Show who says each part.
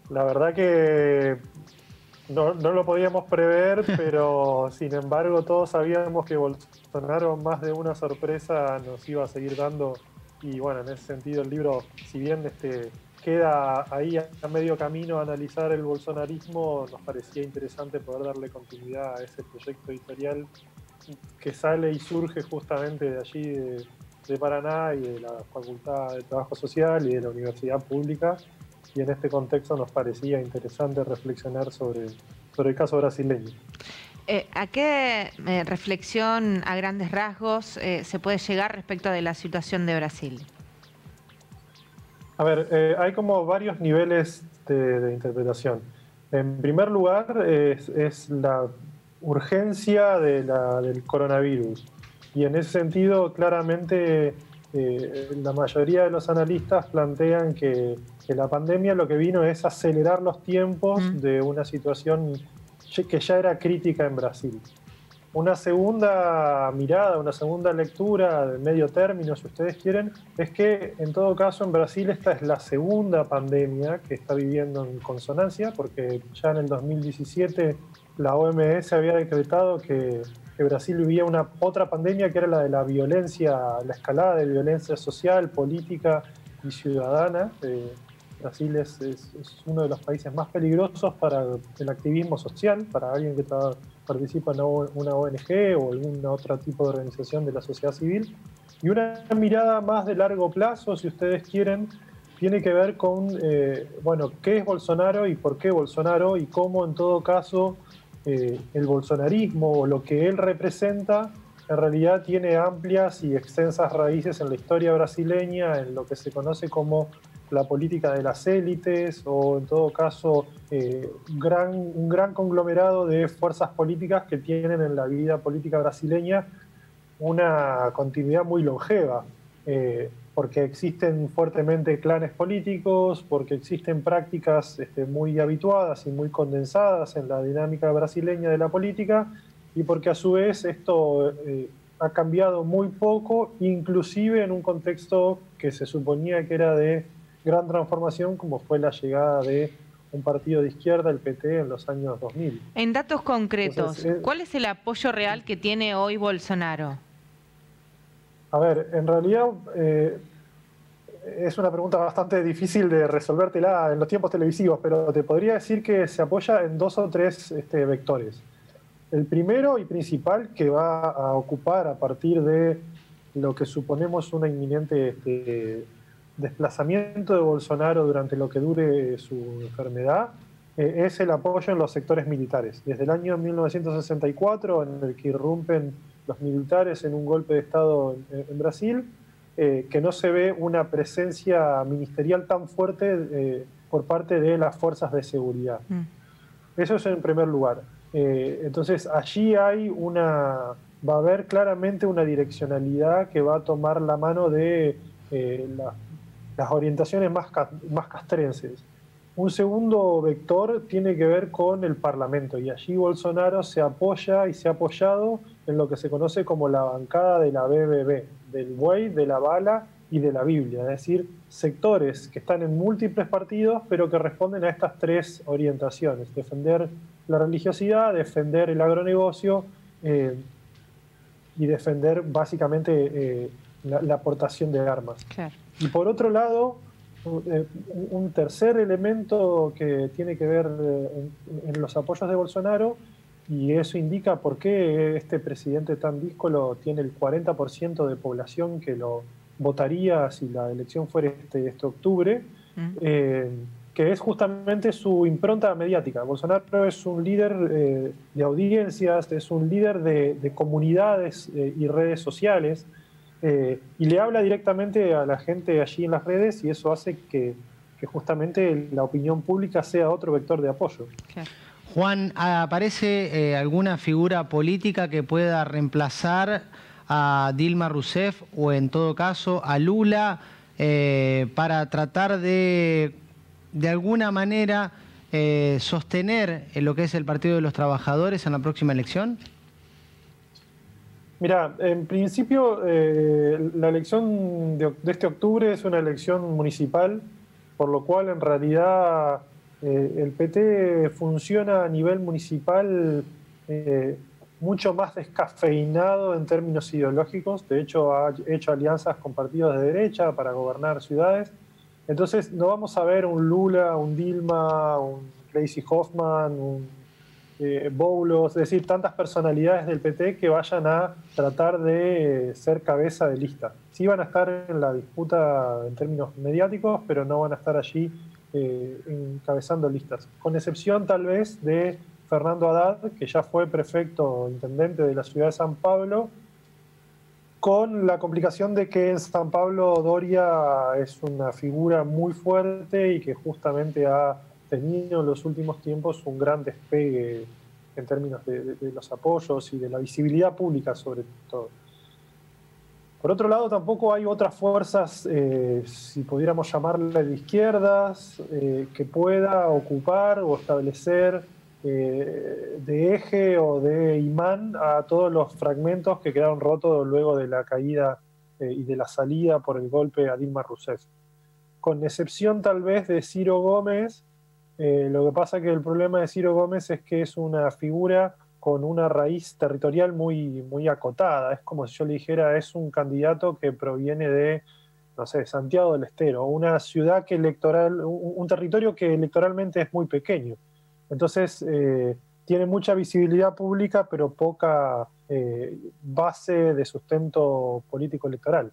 Speaker 1: La verdad que no lo podíamos prever, pero sin embargo todos sabíamos que Bolsonaro más de una sorpresa nos iba a seguir dando. Y bueno, en ese sentido el libro, si bien queda ahí a medio camino a analizar el bolsonarismo, nos parecía interesante poder darle continuidad a ese proyecto editorial que sale y surge justamente de allí, de Paraná y de la Facultad de Trabajo Social y de la Universidad Pública. Y en este contexto nos parecía interesante reflexionar sobre el caso brasileño.
Speaker 2: ¿A qué reflexión a grandes rasgos se puede llegar respecto de la situación de Brasil?
Speaker 1: A ver, hay como varios niveles de interpretación. En primer lugar, es la urgencia del coronavirus. Y en ese sentido, claramente, la mayoría de los analistas plantean que la pandemia lo que vino es acelerar los tiempos de una situación que ya era crítica en Brasil. Una segunda mirada, una segunda lectura de medio término, si ustedes quieren, es que en todo caso en Brasil esta es la segunda pandemia que está viviendo en consonancia, porque ya en el 2017 la OMS había decretado que Brasil vivía otra pandemia que era la de la violencia, la escalada de violencia social, política y ciudadana. Brasil es uno de los países más peligrosos para el activismo social, para alguien que participa en una ONG o algún otro tipo de organización de la sociedad civil. Y una mirada más de largo plazo, si ustedes quieren, tiene que ver con, bueno, qué es Bolsonaro y por qué Bolsonaro y cómo en todo caso el bolsonarismo o lo que él representa en realidad tiene amplias y extensas raíces en la historia brasileña, en lo que se conoce como la política de las élites o en todo caso un gran conglomerado de fuerzas políticas que tienen en la vida política brasileña una continuidad muy longeva, porque existen fuertemente clanes políticos, porque existen prácticas muy habituadas y muy condensadas en la dinámica brasileña de la política, y porque a su vez esto ha cambiado muy poco, inclusive en un contexto que se suponía que era de gran transformación, como fue la llegada de un partido de izquierda, el PT, en los años 2000.
Speaker 2: En datos concretos,
Speaker 1: Entonces,
Speaker 2: ¿cuál es el apoyo real que tiene hoy Bolsonaro?
Speaker 1: a ver, en realidad es una pregunta bastante difícil de resolvértela en los tiempos televisivos, pero te podría decir que se apoya en dos o tres vectores. El primero y principal que va a ocupar a partir de lo que suponemos una inminente desplazamiento de Bolsonaro durante lo que dure su enfermedad, es el apoyo en los sectores militares. Desde el año 1964, en el que irrumpen los militares en un golpe de Estado en Brasil, que no se ve una presencia ministerial tan fuerte por parte de las fuerzas de seguridad. Eso es en primer lugar. Entonces allí va a haber claramente una direccionalidad que va a tomar la mano de las orientaciones más castrenses. Un segundo vector tiene que ver con el Parlamento, y allí Bolsonaro se apoya y se ha apoyado en lo que se conoce como la bancada de la BBB, del buey, de la bala y de la Biblia, es decir, sectores que están en múltiples partidos pero que responden a estas tres orientaciones: defender la religiosidad, defender el agronegocio y defender básicamente la aportación de armas.
Speaker 2: Claro.
Speaker 1: Y por otro lado, un tercer elemento que tiene que ver en los apoyos de Bolsonaro, y eso indica por qué este presidente tan díscolo tiene el 40% de población que lo votaría si la elección fuera este octubre, que es justamente su impronta mediática. Bolsonaro es un líder de audiencias, es un líder de comunidades y redes sociales, y le habla directamente a la gente allí en las redes, y eso hace que justamente la opinión pública sea otro vector de apoyo.
Speaker 2: Claro.
Speaker 3: Juan, ¿aparece alguna figura política que pueda reemplazar a Dilma Rousseff o en todo caso a Lula para tratar de alguna manera sostener lo que es el Partido de los Trabajadores en la próxima elección?
Speaker 1: Mira, en principio la elección de este octubre es una elección municipal, por lo cual en realidad El PT funciona a nivel municipal mucho más descafeinado en términos ideológicos. De hecho, ha hecho alianzas con partidos de derecha para gobernar ciudades. Entonces, no vamos a ver un Lula, un Dilma, un Gleisi Hoffmann, un Boulos, es decir, tantas personalidades del PT que vayan a tratar de ser cabeza de lista. Sí van a estar en la disputa en términos mediáticos, pero no van a estar allí encabezando listas. Con excepción tal vez de Fernando Haddad, que ya fue prefecto intendente de la ciudad de San Pablo, con la complicación de que en San Pablo Doria es una figura muy fuerte y que justamente ha tenido en los últimos tiempos un gran despegue en términos de los apoyos y de la visibilidad pública sobre todo. Por otro lado, tampoco hay otras fuerzas, si pudiéramos llamarle de izquierdas, que pueda ocupar o establecer de eje o de imán a todos los fragmentos que quedaron rotos luego de la caída y de la salida por el golpe a Dilma Rousseff. Con excepción tal vez de Ciro Gómez, lo que pasa que el problema de Ciro Gómez es que es una figura con una raíz territorial muy acotada. Es como si yo le dijera, es un candidato que proviene de, no sé, Santiago del Estero, una ciudad que un territorio que electoralmente es muy pequeño. Entonces, tiene mucha visibilidad pública, pero poca base de sustento político electoral.